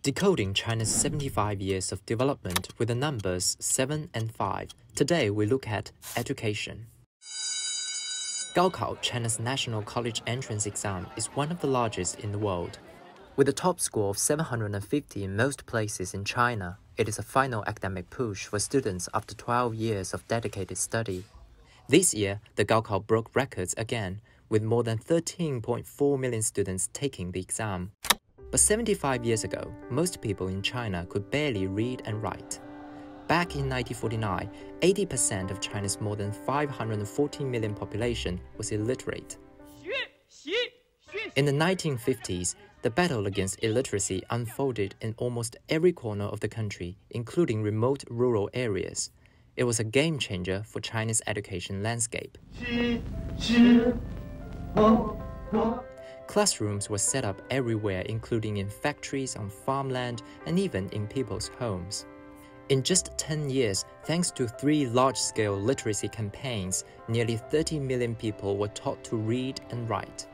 Decoding China's 75 years of development with the numbers 7 and 5. Today we look at education. Gaokao, China's national college entrance exam, is one of the largest in the world. With a top score of 750 in most places in China, it is a final academic push for students after 12 years of dedicated study. This year, the Gaokao broke records again, with more than 13.4 million students taking the exam. But 75 years ago, most people in China could barely read and write. Back in 1949, 80% of China's more than 514 million population was illiterate. In the 1950s, the battle against illiteracy unfolded in almost every corner of the country, including remote rural areas. It was a game changer for China's education landscape. Classrooms were set up everywhere, including in factories, on farmland, and even in people's homes. In just 10 years, thanks to 3 large-scale literacy campaigns, nearly 30 million people were taught to read and write.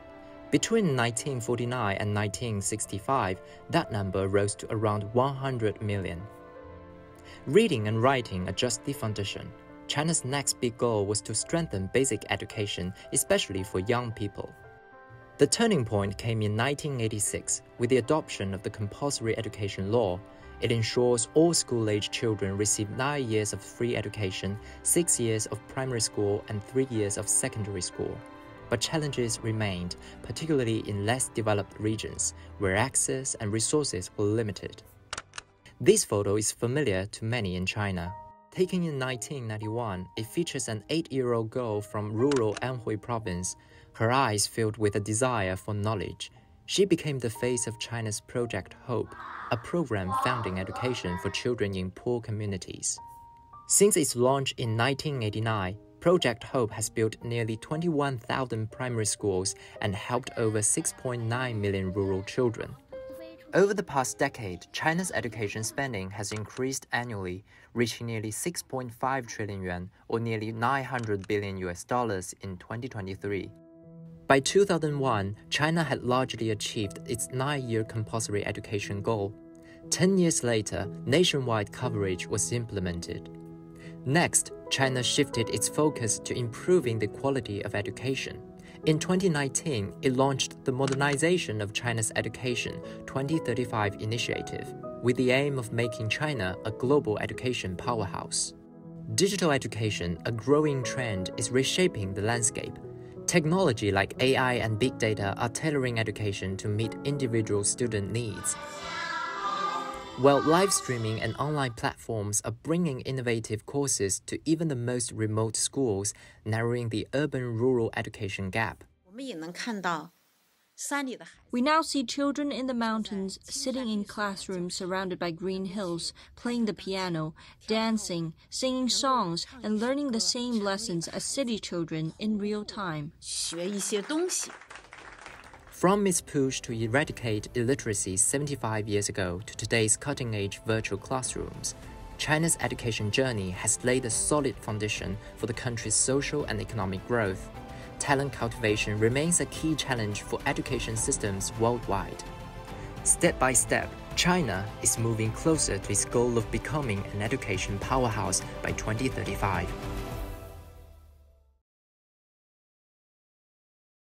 Between 1949 and 1965, that number rose to around 100 million. Reading and writing are just the foundation. China's next big goal was to strengthen basic education, especially for young people. The turning point came in 1986 with the adoption of the compulsory education law. It ensures all school-age children receive 9 years of free education, 6 years of primary school, and 3 years of secondary school. But challenges remained, particularly in less developed regions, where access and resources were limited. This photo is familiar to many in China. Taken in 1991, it features an 8-year-old girl from rural Yaohui province. Her eyes filled with a desire for knowledge. She became the face of China's Project Hope, a program founding education for children in poor communities. Since its launch in 1989, Project Hope has built nearly 21,000 primary schools and helped over 6.9 million rural children. Over the past decade, China's education spending has increased annually, reaching nearly 6.5 trillion yuan, or nearly $900 billion in 2023. By 2001, China had largely achieved its 9-year compulsory education goal. 10 years later, nationwide coverage was implemented. Next, China shifted its focus to improving the quality of education. In 2019, it launched the Modernization of China's Education 2035 initiative, with the aim of making China a global education powerhouse. Digital education, a growing trend, is reshaping the landscape. Technology like AI and big data are tailoring education to meet individual student needs, while live streaming and online platforms are bringing innovative courses to even the most remote schools, narrowing the urban-rural education gap. We now see children in the mountains sitting in classrooms surrounded by green hills, playing the piano, dancing, singing songs, and learning the same lessons as city children in real time. From its push to eradicate illiteracy 75 years ago to today's cutting-edge virtual classrooms, China's education journey has laid a solid foundation for the country's social and economic growth. Talent cultivation remains a key challenge for education systems worldwide. Step by step, China is moving closer to its goal of becoming an education powerhouse by 2035.